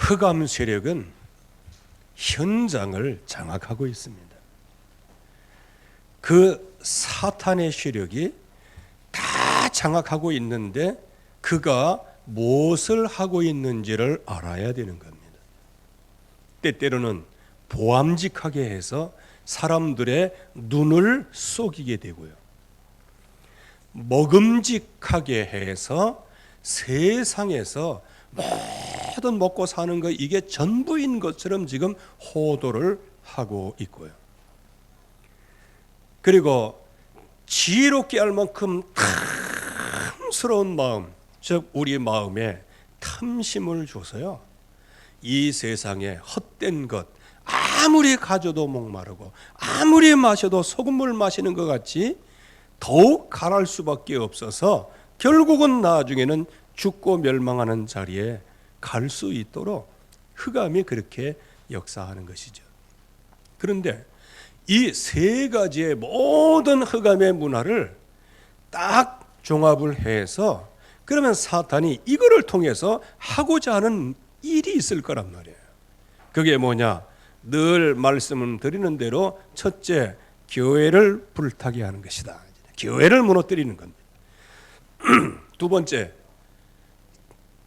흑암 세력은 현장을 장악하고 있습니다. 그 사탄의 세력이 다 장악하고 있는데 그가 무엇을 하고 있는지를 알아야 되는 겁니다. 때때로는 보암직하게 해서 사람들의 눈을 속이게 되고요. 먹음직하게 해서 세상에서 모든 먹고 사는 것 이게 전부인 것처럼 지금 호도를 하고 있고요. 그리고 지혜롭게 할 만큼 탐스러운 마음, 즉 우리 마음에 탐심을 줘서요. 이 세상에 헛된 것 아무리 가져도 목마르고 아무리 마셔도 소금물 마시는 것 같이 더욱 가랄 수밖에 없어서 결국은 나중에는 죽고 멸망하는 자리에 갈 수 있도록 흑암이 그렇게 역사하는 것이죠. 그런데 이 세 가지의 모든 흑암의 문화를 딱 종합을 해서 그러면 사탄이 이거를 통해서 하고자 하는 일이 있을 거란 말이에요. 그게 뭐냐? 늘 말씀을 드리는 대로 첫째, 교회를 불타게 하는 것이다. 교회를 무너뜨리는 겁니다. 두 번째,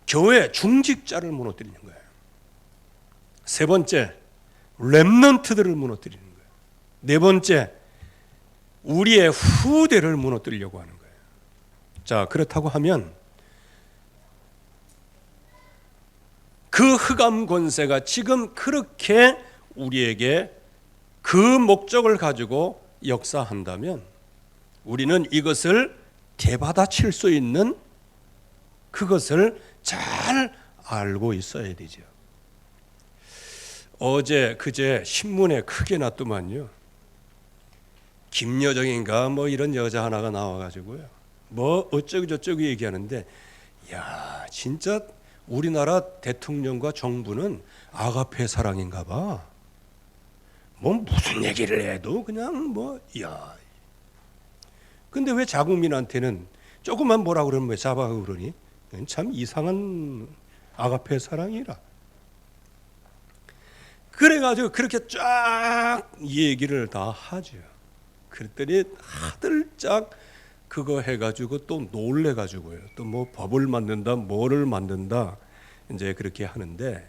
교회 중직자를 무너뜨리는 거예요. 세 번째, 렘넌트들을 무너뜨리는 거예요. 네 번째, 우리의 후대를 무너뜨리려고 하는 거예요. 자, 그렇다고 하면 그 흑암 권세가 지금 그렇게 우리에게 그 목적을 가지고 역사한다면 우리는 이것을 대받아칠 수 있는 그것을 잘 알고 있어야 되죠. 어제 그제 신문에 크게 났더만요. 김여정인가 뭐 이런 여자 하나가 나와가지고요. 뭐 어쩌고 저쩌고 얘기하는데, 야 진짜 우리나라 대통령과 정부는 아가페 사랑인가 봐. 뭐 무슨 얘기를 해도 그냥 뭐 야. 근데 왜 자국민한테는 조금만 뭐라 그러면 왜 잡아가고 그러니? 참 이상한 아가페 사랑이라. 그래가지고 그렇게 쫙 얘기를 다 하죠. 그랬더니 하들짝 그거 해가지고 또 놀래가지고요. 또 뭐 법을 만든다, 뭐를 만든다, 이제 그렇게 하는데,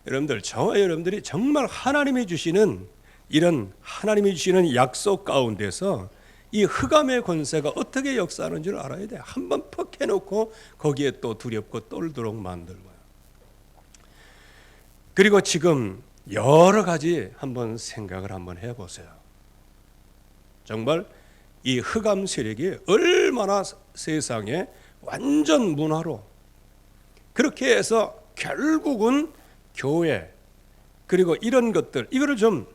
여러분들, 저와 여러분들이 정말 하나님이 주시는 이런 하나님이 주시는 약속 가운데서 이 흑암의 권세가 어떻게 역사하는지를 알아야 돼. 한번 퍽 해놓고 거기에 또 두렵고 떨도록 만들고요. 그리고 지금 여러 가지 한번 생각을 한번 해보세요. 정말 이 흑암 세력이 얼마나 세상에 완전 문화로 그렇게 해서 결국은 교회 그리고 이런 것들 이거를 좀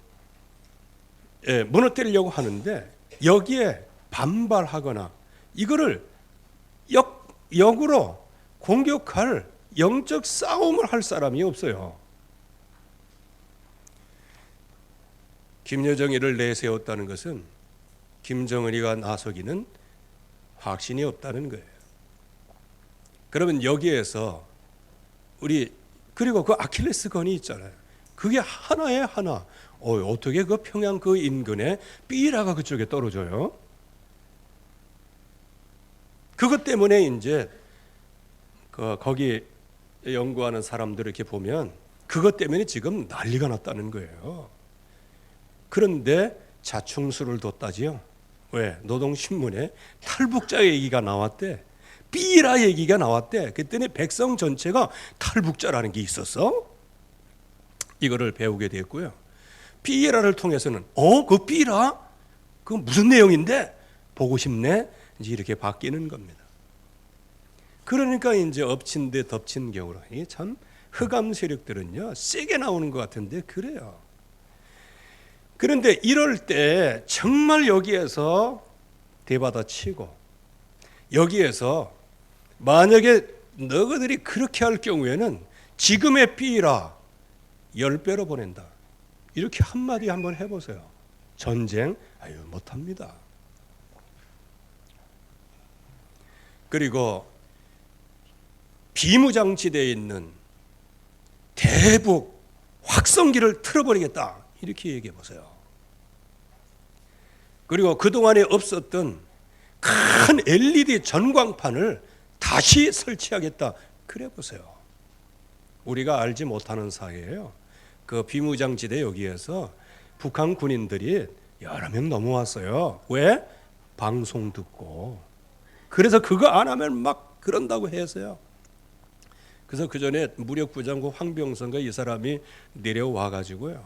무너뜨리려고 하는데 여기에 반발하거나 이거를 역으로 공격할 영적 싸움을 할 사람이 없어요. 김여정이를 내세웠다는 것은 김정은이가 나서기는 확신이 없다는 거예요. 그러면 여기에서 우리 그리고 그 아킬레스건이 있잖아요. 그게 하나에 하나. 어떻게 그 평양 그 인근에 삐라가 그쪽에 떨어져요? 그것 때문에 이제 거기 연구하는 사람들 이렇게 보면 그것 때문에 지금 난리가 났다는 거예요. 그런데 자충수를 뒀다지요. 왜? 노동신문에 탈북자 얘기가 나왔대. 삐라 얘기가 나왔대. 그랬더니 백성 전체가 탈북자라는 게 있었어? 이거를 배우게 됐고요. 삐라를 통해서는 그 삐라? 그건 무슨 내용인데? 보고 싶네? 이제 이렇게 바뀌는 겁니다. 그러니까 이제 엎친 데 덮친 격으로 참 흑암 세력들은요 세게 나오는 것 같은데 그래요. 그런데 이럴 때 정말 여기에서 대받아치고 여기에서 만약에 너희들이 그렇게 할 경우에는 지금의 삐라 10배로 보낸다. 이렇게 한마디 한번 해보세요. 전쟁? 못합니다. 그리고 비무장지대에 있는 대북 확성기를 틀어버리겠다 이렇게 얘기해 보세요. 그리고 그동안에 없었던 큰 LED 전광판을 다시 설치하겠다 그래 보세요. 우리가 알지 못하는 사이에요. 그 비무장지대 여기에서 북한 군인들이 여러 명 넘어왔어요. 왜? 방송 듣고. 그래서 그거 안 하면 막 그런다고 해서요. 그래서 그 전에 무력부장고 황병선과 이 사람이 내려와 가지고요.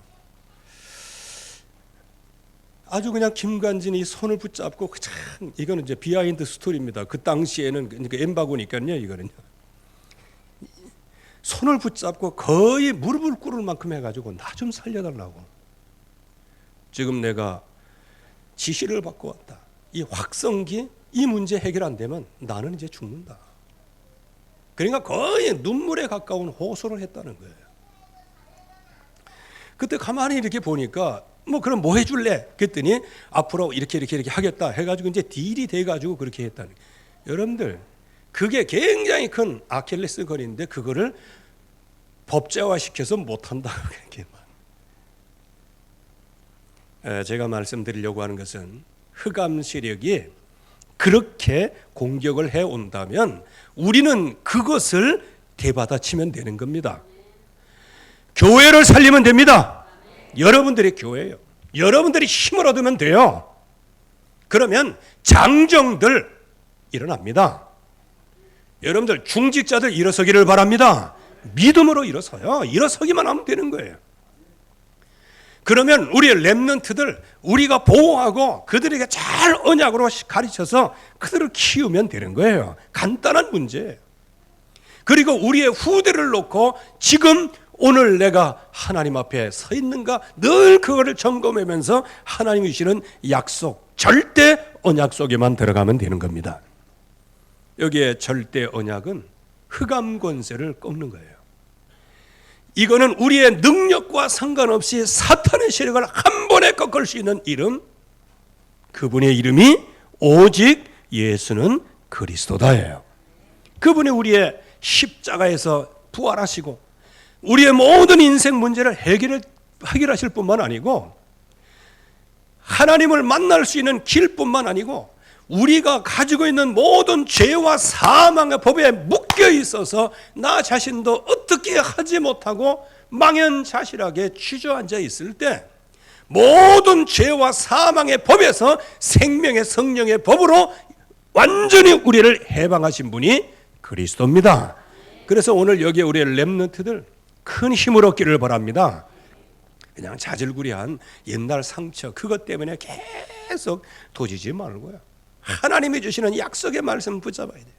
아주 그냥 김관진이 손을 붙잡고 참 이거는 이제 비하인드 스토리입니다. 그 당시에는 그러니까 엠바고니까요. 이거는요. 손을 붙잡고 거의 무릎을 꿇을 만큼 해가지고 나 좀 살려달라고. 지금 내가 지시를 받고 왔다. 이 확성기 이 문제 해결 안 되면 나는 이제 죽는다. 그러니까 거의 눈물에 가까운 호소를 했다는 거예요. 그때 가만히 이렇게 보니까 뭐 그럼 뭐 해줄래? 그랬더니 앞으로 이렇게 하겠다 해가지고 이제 딜이 돼가지고 그렇게 했다는 거예요. 여러분들 그게 굉장히 큰 아킬레스 건인데 그거를 법제화시켜서 못한다. 제가 말씀드리려고 하는 것은 흑암 세력이 그렇게 공격을 해온다면 우리는 그것을 대받아치면 되는 겁니다. 교회를 살리면 됩니다. 여러분들이 교회예요. 여러분들이 힘을 얻으면 돼요. 그러면 장정들 일어납니다. 여러분들 중직자들 일어서기를 바랍니다. 믿음으로 일어서요. 일어서기만 하면 되는 거예요. 그러면 우리의 렘넌트들 우리가 보호하고 그들에게 잘 언약으로 가르쳐서 그들을 키우면 되는 거예요. 간단한 문제예요. 그리고 우리의 후대를 놓고 지금 오늘 내가 하나님 앞에 서 있는가 늘 그거를 점검하면서 하나님이 주시는 약속 절대 언약 속에만 들어가면 되는 겁니다. 여기에 절대 언약은 흑암 권세를 꺾는 거예요. 이거는 우리의 능력과 상관없이 사탄의 세력을 한 번에 꺾을 수 있는 이름, 그분의 이름이 오직 예수는 그리스도다예요. 그분이 우리의 십자가에서 부활하시고 우리의 모든 인생 문제를 해결하실 뿐만 아니고 하나님을 만날 수 있는 길뿐만 아니고 우리가 가지고 있는 모든 죄와 사망의 법에 묶여 있어서 나 자신도 어떻게 하지 못하고 망연자실하게 주저앉아 있을 때 모든 죄와 사망의 법에서 생명의 성령의 법으로 완전히 우리를 해방하신 분이 그리스도입니다. 그래서 오늘 여기에 우리의 렘넌트들 큰 힘을 얻기를 바랍니다. 그냥 자질구레한 옛날 상처 그것 때문에 계속 도지지 말고요. 하나님이 주시는 약속의 말씀 붙잡아야 돼요.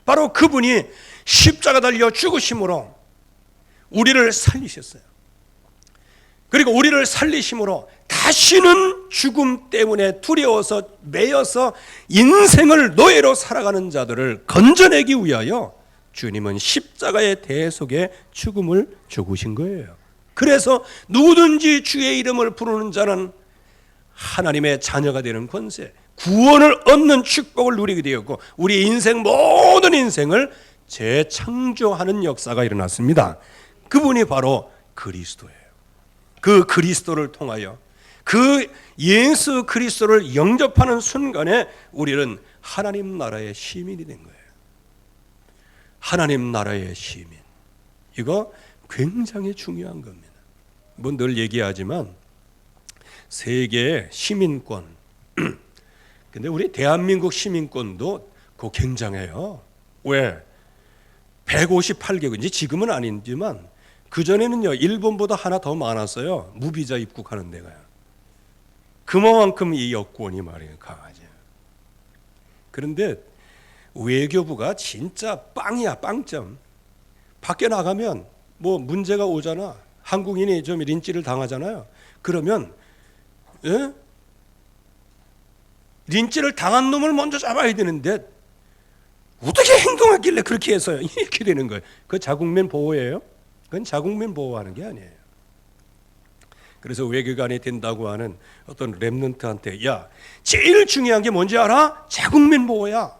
바로 그분이 십자가 달려 죽으심으로 우리를 살리셨어요. 그리고 우리를 살리심으로 다시는 죽음 때문에 두려워서 매여서 인생을 노예로 살아가는 자들을 건져내기 위하여 주님은 십자가의 대속에 죽음을 죽으신 거예요. 그래서 누구든지 주의 이름을 부르는 자는 하나님의 자녀가 되는 권세, 구원을 얻는 축복을 누리게 되었고 우리 인생 모든 인생을 재창조하는 역사가 일어났습니다. 그분이 바로 그리스도예요. 그 그리스도를 통하여 그 예수 그리스도를 영접하는 순간에 우리는 하나님 나라의 시민이 된 거예요. 하나님 나라의 시민. 이거 굉장히 중요한 겁니다. 뭐 늘 얘기하지만 세계의 시민권. 근데 우리 대한민국 시민권도 그거 굉장해요. 왜? 158개국, 이제 지금은 아니지만 그전에는요, 일본보다 하나 더 많았어요. 무비자 입국하는 데가요. 그만큼 이 여권이 말이에요, 강하죠. 그런데 외교부가 진짜 빵이야, 빵점. 밖에 나가면 뭐 문제가 오잖아. 한국인이 좀 린치를 당하잖아요. 그러면 예? 린치를 당한 놈을 먼저 잡아야 되는데 어떻게 행동하길래 그렇게 해서요? 이렇게 되는 거예요. 그 자국민 보호예요? 그건 자국민 보호하는 게 아니에요. 그래서 외교관이 된다고 하는 어떤 렘넌트한테 야, 제일 중요한 게 뭔지 알아? 자국민 보호야.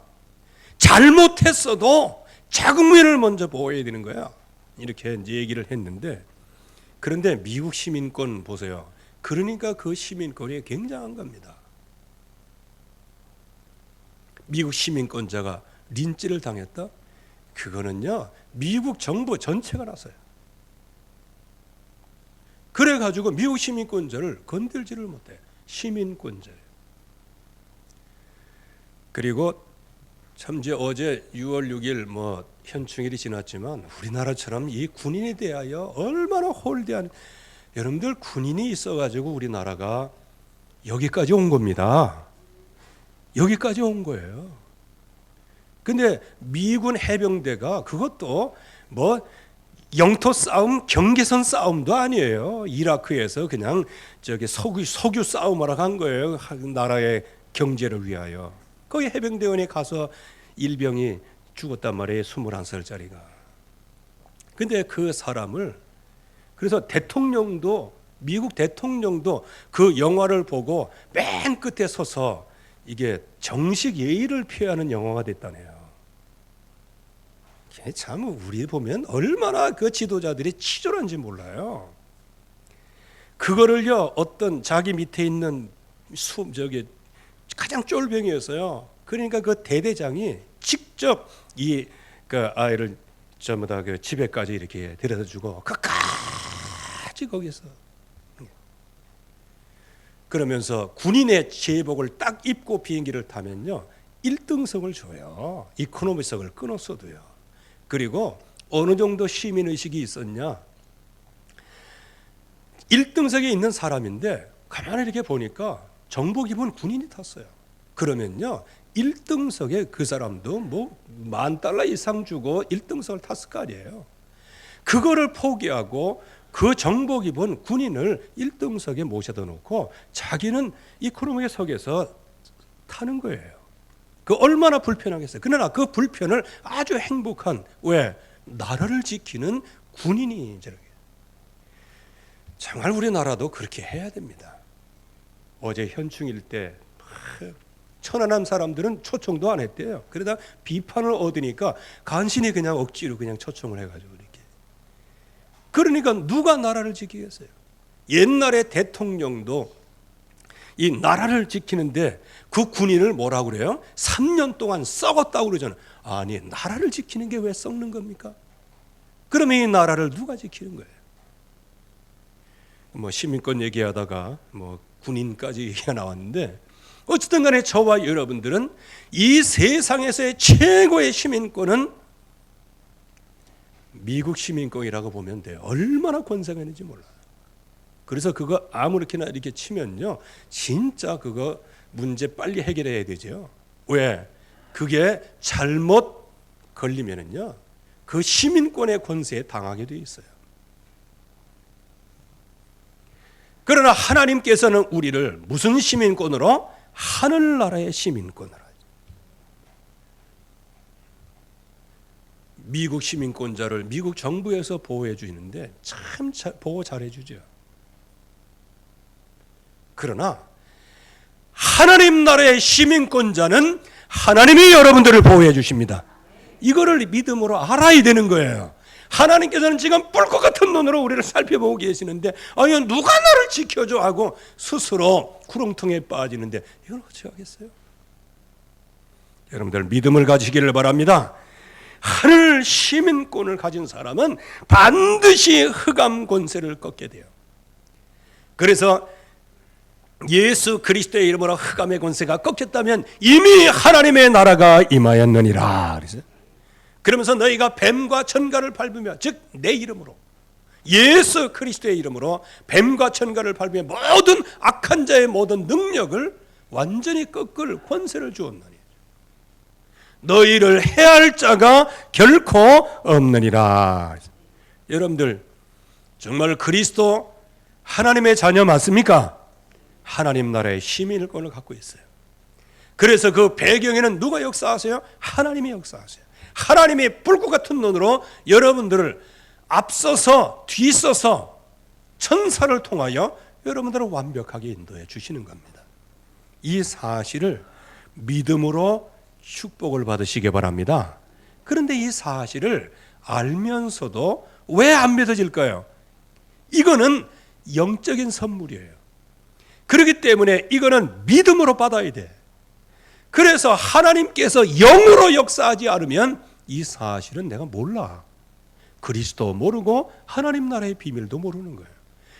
잘못했어도 자국민을 먼저 보호해야 되는 거야. 이렇게 이제 얘기를 했는데 그런데 미국 시민권 보세요. 그러니까 그 시민권이 굉장한 겁니다. 미국 시민권자가 린치를 당했다? 그거는요, 미국 정부 전체가 나서요. 그래가지고 미국 시민권자를 건들지를 못해. 시민권자예요. 그리고 참 이제 어제 6월 6일 뭐 현충일이 지났지만 우리나라처럼 이 군인에 대하여 얼마나 홀대한, 여러분들 군인이 있어가지고 우리나라가 여기까지 온 겁니다. 여기까지 온 거예요. 근데 미군 해병대가 그것도 뭐 영토 싸움, 경계선 싸움도 아니에요. 이라크에서 그냥 저기 석유 싸움하러 간 거예요. 나라의 경제를 위하여. 거기 해병대원에 가서 일병이 죽었단 말이에요. 21살짜리가. 근데 그 사람을, 그래서 대통령도, 미국 대통령도 그 영화를 보고 맨 끝에 서서 이게 정식 예의를 표하는 영화가 됐다네요. 참 우리 보면 얼마나 그 지도자들이 치졸한지 몰라요. 그거를요, 어떤 자기 밑에 있는 저기 가장 쫄병이었어요. 그러니까 그 대대장이 직접 그 아이를 전부 다 그 집에까지 이렇게 데려다 주고 끝까지 거기서, 그러면서 군인의 제복을 딱 입고 비행기를 타면요 1등석을 줘요. 이코노미석을 끊었어도요. 그리고 어느 정도 시민의식이 있었냐, 1등석에 있는 사람인데 가만히 이렇게 보니까 정복 입은 군인이 탔어요. 그러면요 1등석에 그 사람도 뭐 $10,000 이상 주고 1등석을 탔을 거 아니에요. 그거를 포기하고 그 정복 입은 군인을 1등석에 모셔다 놓고 자기는 이코노미석에서 타는 거예요. 그 얼마나 불편하겠어요. 그러나 그 불편을 아주 행복한, 왜? 나라를 지키는 군인이 저렇게. 정말 우리나라도 그렇게 해야 됩니다. 어제 현충일 때 천안함 사람들은 초청도 안 했대요. 그러다 비판을 얻으니까 간신히 그냥 억지로 그냥 초청을 해가지고 이렇게. 그러니까 누가 나라를 지키겠어요? 옛날에 대통령도 이 나라를 지키는데 그 군인을 뭐라고 그래요? 3년 동안 썩었다고 그러잖아요. 아니, 나라를 지키는 게 왜 썩는 겁니까? 그러면 이 나라를 누가 지키는 거예요? 뭐 시민권 얘기하다가 뭐 군인까지 얘기가 나왔는데, 어쨌든 간에 저와 여러분들은 이 세상에서의 최고의 시민권은 미국 시민권이라고 보면 돼요. 얼마나 권세가 있는지 몰라요. 그래서 그거 아무렇게나 이렇게 치면요 진짜 그거 문제 빨리 해결해야 되죠. 왜? 그게 잘못 걸리면은요 그 시민권의 권세에 당하게 돼 있어요. 그러나 하나님께서는 우리를 무슨 시민권으로? 하늘나라의 시민권으로. 미국 시민권자를 미국 정부에서 보호해 주는데 참 보호 잘해 주죠. 그러나 하나님 나라의 시민권자는 하나님이 여러분들을 보호해 주십니다. 이거를 믿음으로 알아야 되는 거예요. 하나님께서는 지금 뿔것 같은 눈으로 우리를 살펴보고 계시는데, 아니 누가 나를 지켜줘 하고 스스로 구렁텅이에 빠지는데 이걸 어찌 하겠어요? 여러분들 믿음을 가지시기를 바랍니다. 하늘 시민권을 가진 사람은 반드시 흑암 권세를 꺾게 돼요. 그래서 예수 그리스도의 이름으로 흑암의 권세가 꺾였다면 이미 하나님의 나라가 임하였느니라. 그러면서 너희가 뱀과 천가를 밟으며, 즉 내 이름으로, 예수 그리스도의 이름으로 뱀과 천가를 밟으며 모든 악한 자의 모든 능력을 완전히 꺾을 권세를 주었느니 너희를 해할 자가 결코 없느니라. 여러분들 정말 그리스도 하나님의 자녀 맞습니까? 하나님 나라의 시민권을 갖고 있어요. 그래서 그 배경에는 누가 역사하세요? 하나님이 역사하세요. 하나님이 불꽃 같은 눈으로 여러분들을 앞서서 뒤서서 천사를 통하여 여러분들을 완벽하게 인도해 주시는 겁니다. 이 사실을 믿음으로 축복을 받으시기 바랍니다. 그런데 이 사실을 알면서도 왜 안 믿어질까요? 이거는 영적인 선물이에요. 그렇기 때문에 이거는 믿음으로 받아야 돼. 그래서 하나님께서 영으로 역사하지 않으면 이 사실은 내가 몰라. 그리스도 모르고 하나님 나라의 비밀도 모르는 거예요.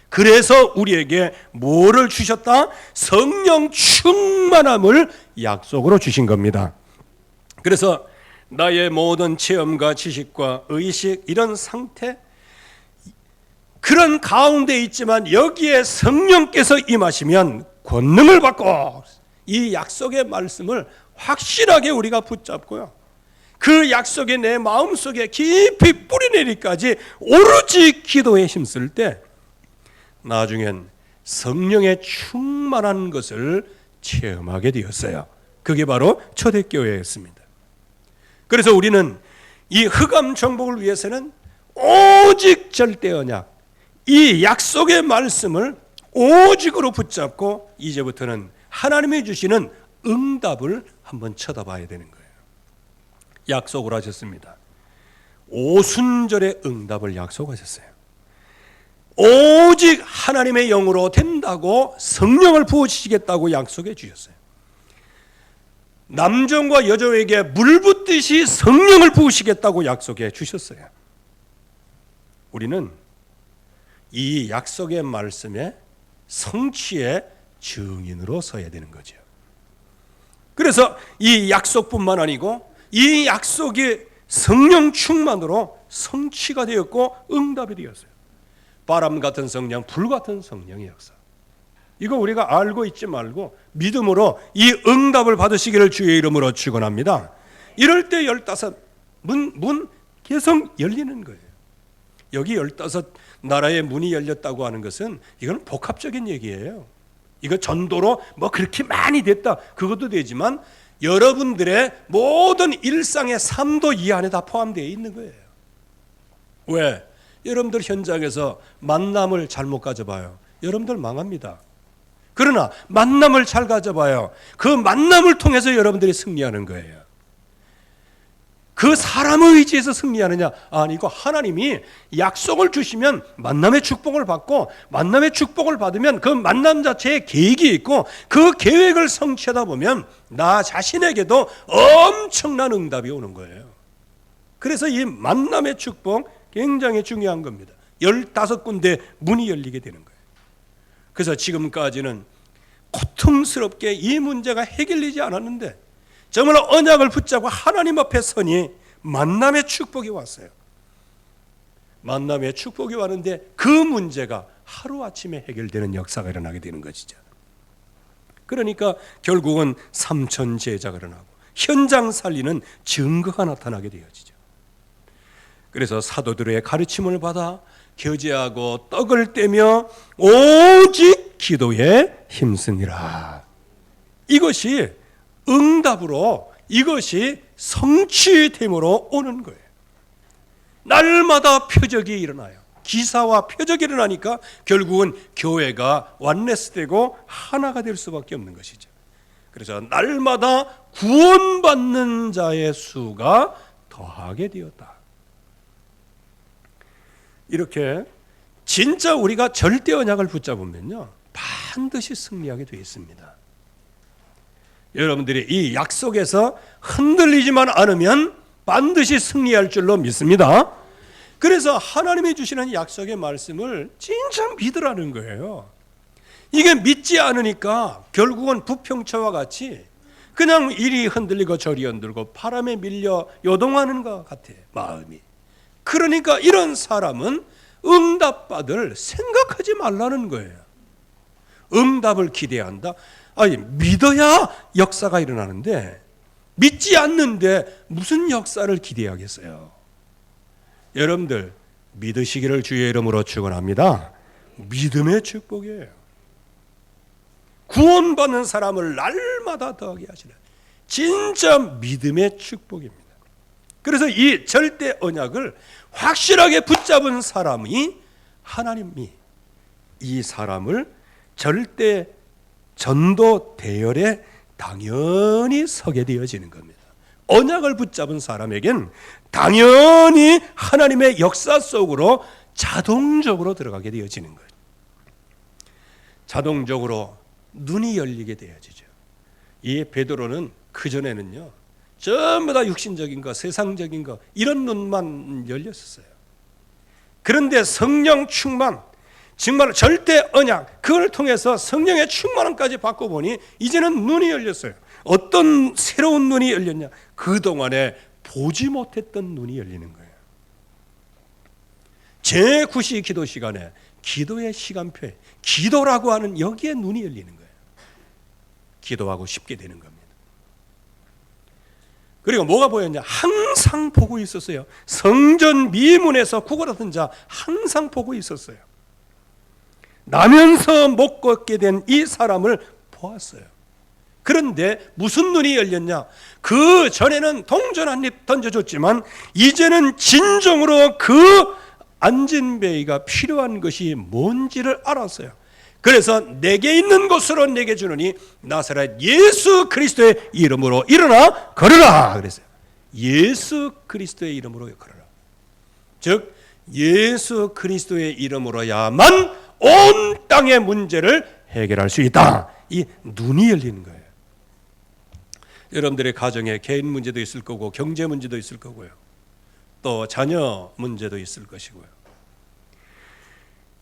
그래서 우리에게 뭐를 주셨다? 성령 충만함을 약속으로 주신 겁니다. 그래서 나의 모든 체험과 지식과 의식 이런 상태, 그런 가운데 있지만 여기에 성령께서 임하시면 권능을 받고 이 약속의 말씀을 확실하게 우리가 붙잡고요, 그 약속이 내 마음속에 깊이 뿌리내리까지 오로지 기도에 힘쓸 때 나중엔 성령의 충만한 것을 체험하게 되었어요. 그게 바로 초대교회였습니다. 그래서 우리는 이 흑암 정복을 위해서는 오직 절대 언약, 이 약속의 말씀을 오직으로 붙잡고 이제부터는 하나님이 주시는 응답을 한번 쳐다봐야 되는 거예요. 약속을 하셨습니다. 오순절의 응답을 약속하셨어요. 오직 하나님의 영으로 된다고 성령을 부어주시겠다고 약속해 주셨어요. 남종과 여종에게 물 붓듯이 성령을 부으시겠다고 약속해 주셨어요. 우리는 이 약속의 말씀에 성취의 증인으로 서야 되는 거죠. 그래서 이 약속뿐만 아니고 이 약속이 성령 충만으로 성취가 되었고 응답이 되었어요. 바람 같은 성령, 불 같은 성령의 역사. 이거 우리가 알고 있지 말고 믿음으로 이 응답을 받으시기를 주의 이름으로 축원합니다. 이럴 때 15 문 계속 열리는 거예요. 여기 15 나라의 문이 열렸다고 하는 것은 이건 복합적인 얘기예요. 이거 전도로 뭐 그렇게 많이 됐다 그것도 되지만 여러분들의 모든 일상의 삶도 이 안에 다 포함되어 있는 거예요. 왜? 여러분들 현장에서 만남을 잘못 가져봐요. 여러분들 망합니다. 그러나 만남을 잘 가져봐요. 그 만남을 통해서 여러분들이 승리하는 거예요. 그 사람의 의지에서 승리하느냐? 아니고 하나님이 약속을 주시면 만남의 축복을 받고 만남의 축복을 받으면 그 만남 자체에 계획이 있고 그 계획을 성취하다 보면 나 자신에게도 엄청난 응답이 오는 거예요. 그래서 이 만남의 축복 굉장히 중요한 겁니다. 15군데 문이 열리게 되는 거예요. 그래서 지금까지는 고통스럽게 이 문제가 해결되지 않았는데 정말 언약을 붙잡고 하나님 앞에 서니 만남의 축복이 왔어요. 만남의 축복이 왔는데 그 문제가 하루아침에 해결되는 역사가 일어나게 되는 것이죠. 그러니까 결국은 3천 제자가 일어나고 현장 살리는 증거가 나타나게 되어지죠. 그래서 사도들의 가르침을 받아 교제하고 떡을 떼며 오직 기도에 힘쓰니라. 이것이 응답으로, 이것이 성취됨으로 오는 거예요. 날마다 표적이 일어나요. 기사와 표적이 일어나니까 결국은 교회가 완네스되고 하나가 될 수밖에 없는 것이죠. 그래서 날마다 구원받는 자의 수가 더하게 되었다. 이렇게 진짜 우리가 절대 언약을 붙잡으면요 반드시 승리하게 되어 있습니다. 여러분들이 이 약속에서 흔들리지만 않으면 반드시 승리할 줄로 믿습니다. 그래서 하나님이 주시는 약속의 말씀을 진짜 믿으라는 거예요. 이게 믿지 않으니까 결국은 부평초와 같이 그냥 이리 흔들리고 저리 흔들고 바람에 밀려 요동하는 것 같아 마음이. 그러니까 이런 사람은 응답받을 생각하지 말라는 거예요. 응답을 기대한다? 아니 믿어야 역사가 일어나는데 믿지 않는데 무슨 역사를 기대하겠어요? 여러분들 믿으시기를 주의 이름으로 축원합니다. 믿음의 축복이에요. 구원받는 사람을 날마다 더하게 하시는 진짜 믿음의 축복입니다. 그래서 이 절대 언약을 확실하게 붙잡은 사람이 하나님이 이 사람을 절대 전도 대열에 당연히 서게 되어지는 겁니다. 언약을 붙잡은 사람에겐 당연히 하나님의 역사 속으로 자동적으로 들어가게 되어지는 거예요. 자동적으로 눈이 열리게 되어지죠. 이 베드로는 그전에는요, 전부 다 육신적인 거, 세상적인 거, 이런 눈만 열렸었어요. 그런데 성령 충만, 정말 절대 언약, 그걸 통해서 성령의 충만함까지 받고 보니 이제는 눈이 열렸어요. 어떤 새로운 눈이 열렸냐? 그동안에 보지 못했던 눈이 열리는 거예요. 제9시 기도 시간에, 기도의 시간표에 기도라고 하는 여기에 눈이 열리는 거예요. 기도하고 싶게 되는 겁니다. 그리고 뭐가 보였냐? 항상 보고 있었어요. 성전 미문에서 구걸하던 자 항상 보고 있었어요. 나면서 못 걷게 된 이 사람을 보았어요. 그런데 무슨 눈이 열렸냐? 그 전에는 동전 한 입 던져줬지만 이제는 진정으로 그 안진뱅이가 필요한 것이 뭔지를 알았어요. 그래서 내게 있는 것으로 내게 주느니 나사렛 예수 그리스도의 이름으로 일어나 걸으라 그랬어요. 예수 그리스도의 이름으로 걸으라. 즉 예수 그리스도의 이름으로야만 온 땅의 문제를 해결할 수 있다. 이 눈이 열리는 거예요. 여러분들의 가정에 개인 문제도 있을 거고 경제 문제도 있을 거고요. 또 자녀 문제도 있을 것이고요.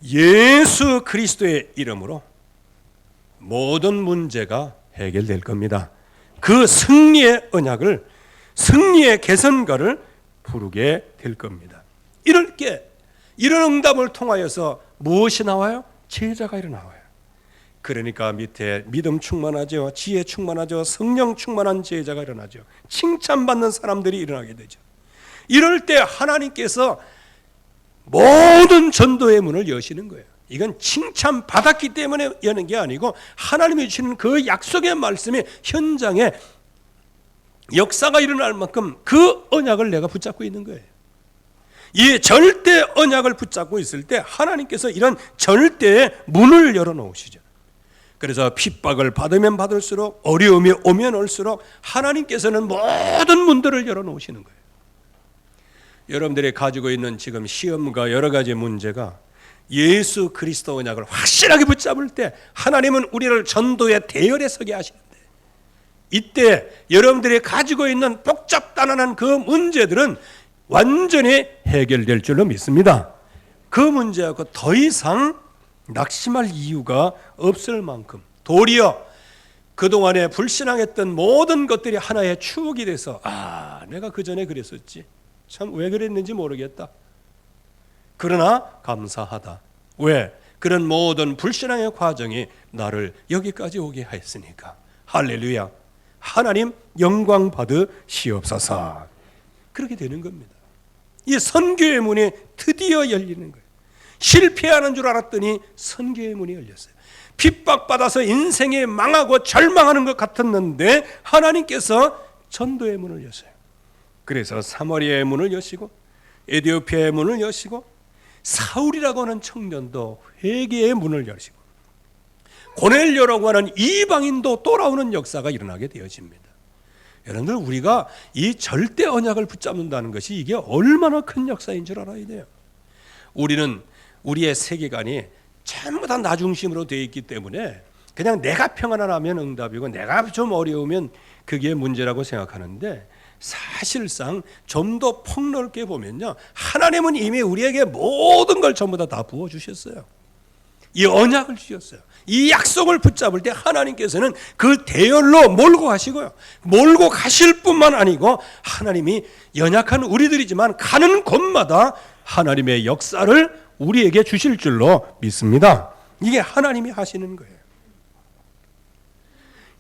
예수 그리스도의 이름으로 모든 문제가 해결될 겁니다. 그 승리의 언약을, 승리의 개선가를 부르게 될 겁니다. 이런 응답을 통하여서 무엇이 나와요? 제자가 일어나와요. 그러니까 밑에 믿음 충만하죠, 지혜 충만하죠, 성령 충만한 제자가 일어나죠. 칭찬받는 사람들이 일어나게 되죠. 이럴 때 하나님께서 모든 전도의 문을 여시는 거예요. 이건 칭찬받았기 때문에 여는 게 아니고 하나님이 주시는 그 약속의 말씀이 현장에 역사가 일어날 만큼 그 언약을 내가 붙잡고 있는 거예요. 이 절대 언약을 붙잡고 있을 때 하나님께서 이런 절대의 문을 열어놓으시죠. 그래서 핍박을 받으면 받을수록, 어려움이 오면 올수록 하나님께서는 모든 문들을 열어놓으시는 거예요. 여러분들이 가지고 있는 지금 시험과 여러 가지 문제가 예수 그리스도 언약을 확실하게 붙잡을 때 하나님은 우리를 전도의 대열에 서게 하시는데, 이때 여러분들이 가지고 있는 복잡단단한 그 문제들은 완전히 해결될 줄로 믿습니다. 그 문제하고 더 이상 낙심할 이유가 없을 만큼 도리어 그동안에 불신앙했던 모든 것들이 하나의 추억이 돼서 내가 그전에 그랬었지, 참 왜 그랬는지 모르겠다. 그러나 감사하다. 왜? 그런 모든 불신앙의 과정이 나를 여기까지 오게 하였으니까. 할렐루야. 하나님 영광 받으시옵소서. 그렇게 되는 겁니다. 이 선교의 문이 드디어 열리는 거예요. 실패하는 줄 알았더니 선교의 문이 열렸어요. 핍박받아서 인생이 망하고 절망하는 것 같았는데 하나님께서 전도의 문을 여셔요. 그래서 사마리아의 문을 여시고 에티오피아의 문을 여시고 사울이라고 하는 청년도 회개의 문을 여시고 고넬료라고 하는 이방인도 돌아오는 역사가 일어나게 되어집니다. 여러분들, 우리가 이 절대 언약을 붙잡는다는 것이 이게 얼마나 큰 역사인 줄 알아야 돼요. 우리는 우리의 세계관이 전부 다 나 중심으로 되어 있기 때문에 그냥 내가 평안하면 응답이고 내가 좀 어려우면 그게 문제라고 생각하는데, 사실상 좀 더 폭넓게 보면요, 하나님은 이미 우리에게 모든 걸 전부 다 부어주셨어요. 이 언약을 주셨어요. 이 약속을 붙잡을 때 하나님께서는 그 대열로 몰고 가시고요, 몰고 가실 뿐만 아니고 하나님이 연약한 우리들이지만 가는 곳마다 하나님의 역사를 우리에게 주실 줄로 믿습니다. 이게 하나님이 하시는 거예요.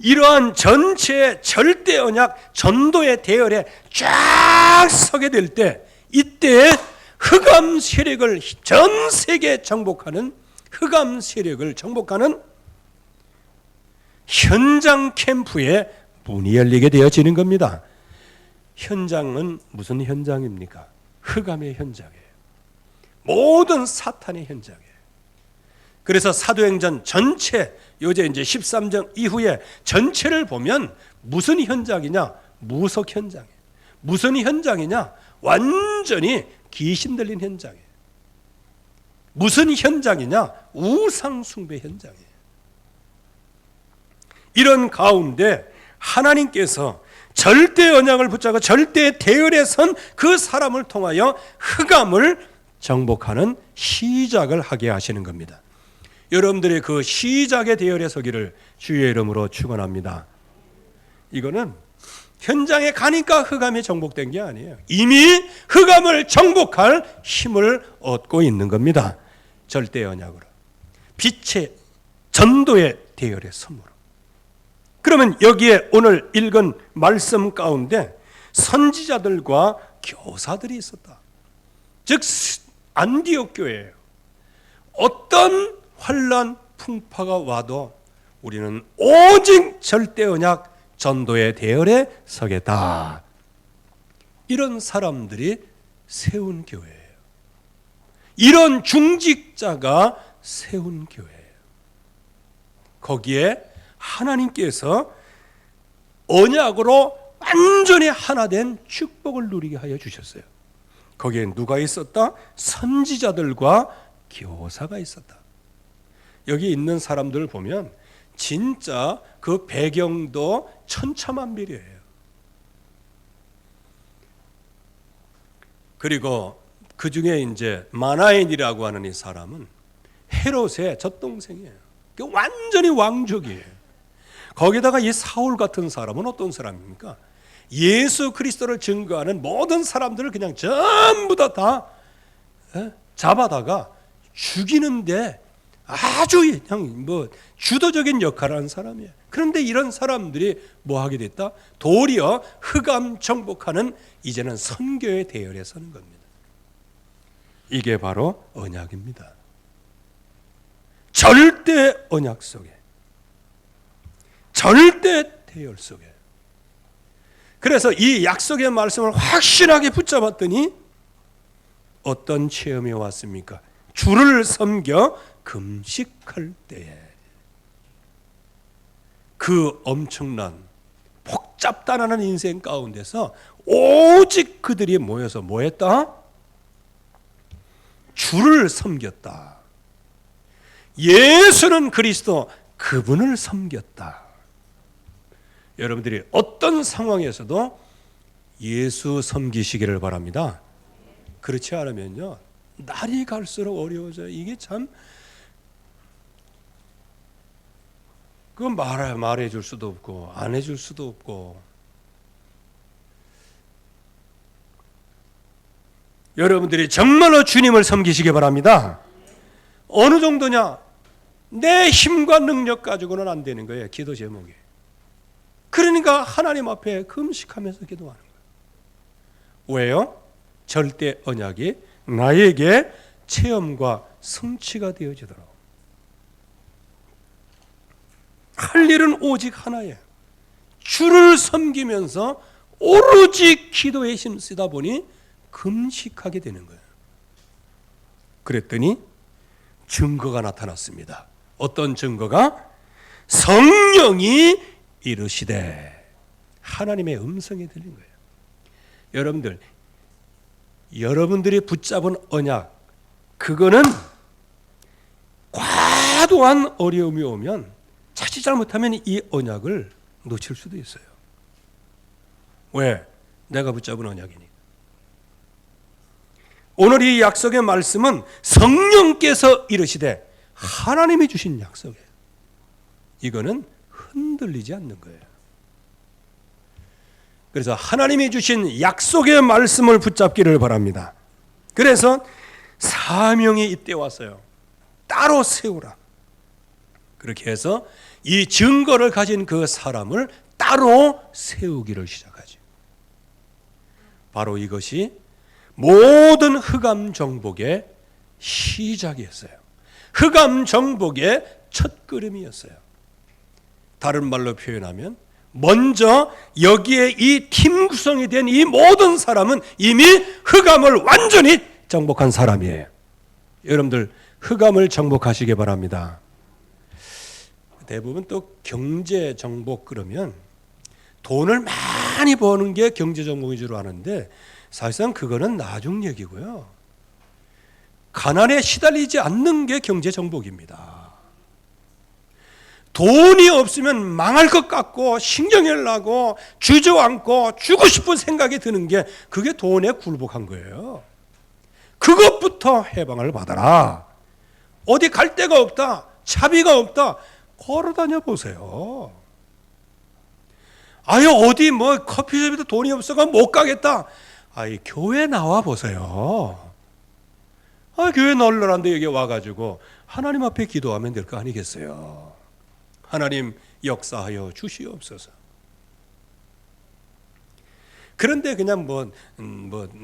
이러한 전체 절대 언약 전도의 대열에 쫙 서게 될 때, 이때 흑암 세력을 전 세계에 정복하는, 흑암 세력을 정복하는 현장 캠프에 문이 열리게 되어지는 겁니다. 현장은 무슨 현장입니까? 흑암의 현장이에요. 모든 사탄의 현장이에요. 그래서 사도행전 전체, 요새 이제 13장 이후에 전체를 보면 무슨 현장이냐? 무속 현장이에요. 무슨 현장이냐? 완전히 귀신 들린 현장이에요. 무슨 현장이냐? 우상 숭배 현장이에요. 이런 가운데 하나님께서 절대 언약을 붙잡고 절대 대열에 선 그 사람을 통하여 흑암을 정복하는 시작을 하게 하시는 겁니다. 여러분들의 그 시작의 대열에 서기를 주의 이름으로 축원합니다. 이거는 현장에 가니까 흑암이 정복된 게 아니에요. 이미 흑암을 정복할 힘을 얻고 있는 겁니다. 절대 언약으로, 빛의 전도의 대열의 섬으로. 그러면 여기에 오늘 읽은 말씀 가운데 선지자들과 교사들이 있었다. 즉 안디옥 교회예요. 어떤 환난 풍파가 와도 우리는 오직 절대 언약 전도의 대열에 서겠다. 이런 사람들이 세운 교회예요. 이런 중직자가 세운 교회예요. 거기에 하나님께서 언약으로 완전히 하나 된 축복을 누리게 하여 주셨어요. 거기에 누가 있었다? 선지자들과 교사가 있었다. 여기 있는 사람들 보면 진짜 그 배경도 천차만별이에요. 그리고 그 중에 이제 마나엔이라고 하는 이 사람은 헤롯의 젖동생이에요. 완전히 왕족이에요. 거기다가 이 사울 같은 사람은 어떤 사람입니까? 예수 그리스도를 증거하는 모든 사람들을 그냥 전부 다 잡아다가 죽이는데 아주 그냥 주도적인 역할을 하는 사람이에요. 그런데 이런 사람들이 뭐 하게 됐다? 도리어 흑암 정복하는 이제는 선교의 대열에 서는 겁니다. 이게 바로 언약입니다. 절대 언약 속에, 절대 대열 속에. 그래서 이 약속의 말씀을 확실하게 붙잡았더니 어떤 체험이 왔습니까? 주를 섬겨 금식할 때에 그 엄청난 복잡단하는 인생 가운데서 오직 그들이 모여서 뭐 했다? 주를 섬겼다. 예수는 그리스도, 그분을 섬겼다. 여러분들이 어떤 상황에서도 예수 섬기시기를 바랍니다. 그렇지 않으면요, 날이 갈수록 어려워져요. 이게 참, 그건 말해줄 수도 없고 안 해줄 수도 없고. 여러분들이 정말로 주님을 섬기시기 바랍니다. 어느 정도냐? 내 힘과 능력 가지고는 안 되는 거예요. 기도 제목이. 그러니까 하나님 앞에 금식하면서 기도하는 거예요. 왜요? 절대 언약이 나에게 체험과 성취가 되어지도록. 할 일은 오직 하나예요. 주를 섬기면서 오로지 기도에 힘쓰다 보니 금식하게 되는 거예요. 그랬더니 증거가 나타났습니다. 어떤 증거가? 성령이 이르시되, 하나님의 음성이 들린 거예요. 여러분들이 붙잡은 언약, 그거는 과도한 어려움이 오면 자칫 잘못하면 이 언약을 놓칠 수도 있어요. 왜? 내가 붙잡은 언약이니. 오늘 이 약속의 말씀은 성령께서 이르시되, 하나님이 주신 약속이에요. 이거는 흔들리지 않는 거예요. 그래서 하나님이 주신 약속의 말씀을 붙잡기를 바랍니다. 그래서 사명이 이때 왔어요. 따로 세우라. 그렇게 해서 이 증거를 가진 그 사람을 따로 세우기를 시작하죠. 바로 이것이 모든 흑암 정복의 시작이었어요. 흑암 정복의 첫걸음이었어요. 다른 말로 표현하면 먼저 여기에 이 팀 구성이 된 이 모든 사람은 이미 흑암을 완전히 정복한 사람이에요. 여러분들 흑암을 정복하시기 바랍니다. 대부분 또 경제 정복 그러면 돈을 많이 버는 게 경제 정복인 줄 아는데 사실상 그거는 나중 얘기고요. 가난에 시달리지 않는 게 경제 정복입니다. 돈이 없으면 망할 것 같고 신경을 나고 주저앉고 주고 싶은 생각이 드는 게 그게 돈에 굴복한 거예요. 그것부터 해방을 받아라. 어디 갈 데가 없다, 차비가 없다, 걸어다녀 보세요. 아유, 어디 뭐 커피숍에도 돈이 없어가 못 가겠다. 아이, 교회 나와 보세요. 아, 교회 널널한데 여기 와가지고 하나님 앞에 기도하면 될 거 아니겠어요? 하나님 역사하여 주시옵소서. 그런데 그냥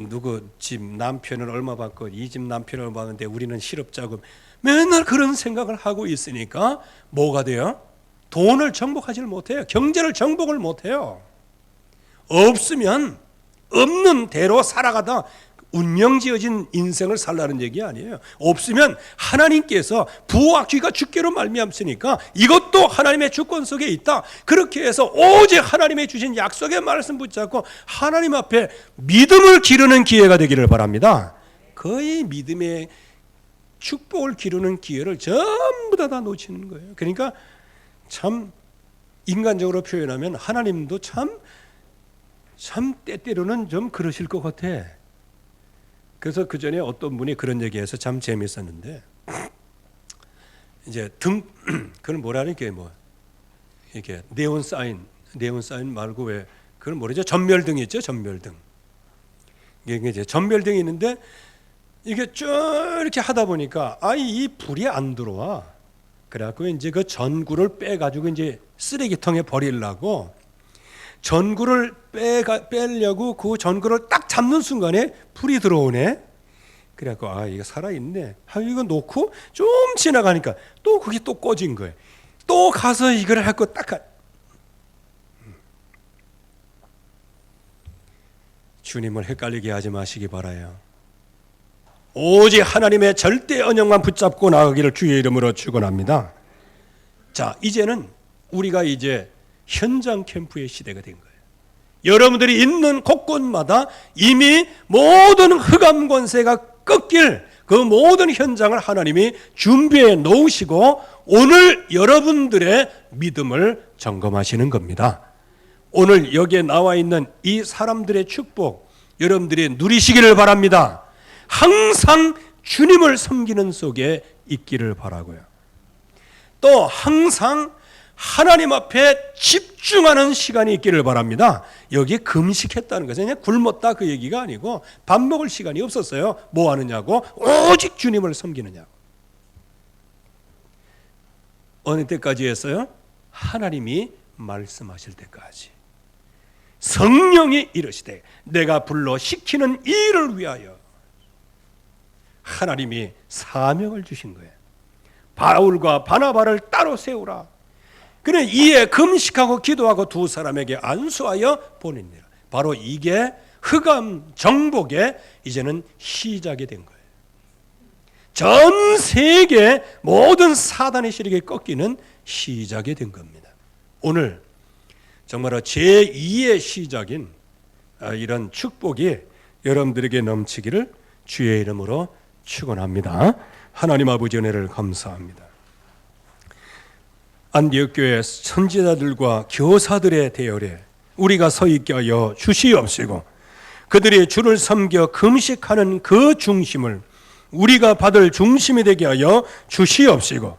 누구 집 남편을 얼마 받고 이 집 남편을 얼마 받는데 우리는 실업자금, 맨날 그런 생각을 하고 있으니까 뭐가 돼요? 돈을 정복하지 못해요. 경제를 정복을 못해요. 없으면 없는 대로 살아가다 운명지어진 인생을 살라는 얘기 아니에요. 없으면 하나님께서 부와 귀가 주께로 말미암으니까 이것도 하나님의 주권 속에 있다. 그렇게 해서 오직 하나님의 주신 약속의 말씀 붙잡고 하나님 앞에 믿음을 기르는 기회가 되기를 바랍니다. 거의 믿음의 축복을 기르는 기회를 전부 다 놓치는 거예요. 그러니까 참 인간적으로 표현하면 하나님도 참 때때로는 좀 그러실 것 같아. 그래서 그 전에 어떤 분이 그런 얘기해서 참 재밌었는데, 이제 그걸 뭐라는 게 이렇게 네온 사인 말고 왜 그걸 뭐라죠? 전멸등 있죠, 전멸등. 이게 이제 전멸등이 있는데 이게 쭉 이렇게 하다 보니까 이 불이 안 들어와. 그래갖고 이제 그 전구를 빼가지고 이제 쓰레기통에 버리려고 전구를 빼려고 그 전구를 딱 잡는 순간에 불이 들어오네. 그래갖고 이거 살아있네. 이거 놓고 좀 지나가니까 또 그게 또 꺼진 거예요. 또 가서 이걸 하고 주님을 헷갈리게 하지 마시기 바라요. 오직 하나님의 절대 언약만 붙잡고 나가기를 주의 이름으로 축원합니다. 자, 이제는 우리가 이제 현장 캠프의 시대가 된 거예요. 여러분들이 있는 곳곳마다 이미 모든 흑암 권세가 꺾일 그 모든 현장을 하나님이 준비해 놓으시고 오늘 여러분들의 믿음을 점검하시는 겁니다. 오늘 여기에 나와 있는 이 사람들의 축복 여러분들이 누리시기를 바랍니다. 항상 주님을 섬기는 속에 있기를 바라고요. 또 항상 하나님 앞에 집중하는 시간이 있기를 바랍니다. 여기 금식했다는 것은 그냥 굶었다 그 얘기가 아니고 밥 먹을 시간이 없었어요. 뭐 하느냐고? 오직 주님을 섬기느냐고. 어느 때까지 했어요? 하나님이 말씀하실 때까지. 성령이 이르시되 내가 불러 시키는 일을 위하여 하나님이 사명을 주신 거예요. 바울과 바나바를 따로 세우라. 그래 이에 금식하고 기도하고 두 사람에게 안수하여 보냅니다. 바로 이게 흑암 정복의 이제는 시작이 된 거예요. 전 세계 모든 사단의 세력이 꺾이는 시작이 된 겁니다. 오늘 정말로 제2의 시작인 이런 축복이 여러분들에게 넘치기를 주의 이름으로 축원합니다. 하나님 아버지 은혜를 감사합니다. 안디옥 교회 선지자들과 교사들의 대열에 우리가 서 있게 하여 주시옵시고 그들이 주를 섬겨 금식하는 그 중심을 우리가 받을 중심이 되게 하여 주시옵시고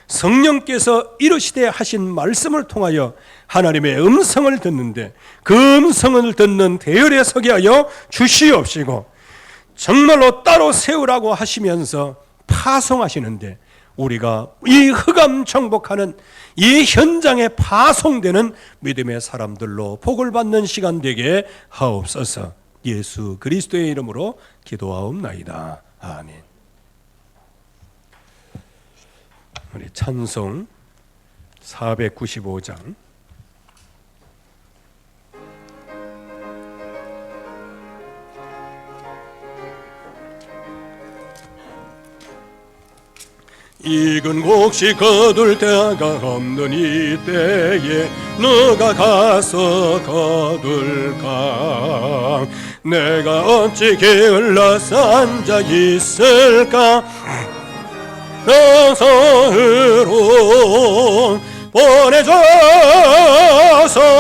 성령께서 이르시되 하신 말씀을 통하여 하나님의 음성을 듣는데 그 음성을 듣는 대열에 서게 하여 주시옵시고 정말로 따로 세우라고 하시면서 파송하시는데 우리가 이 흑암 정복하는 이 현장에 파송되는 믿음의 사람들로 복을 받는 시간 되게 하옵소서. 예수 그리스도의 이름으로 기도하옵나이다. 아멘. 우리 찬송 495장 익은 곡식 거둘 때가 없는 이때에 너가 가서 거둘까 내가 어찌 게을러서 앉아 있을까. 나사으로 보내줘서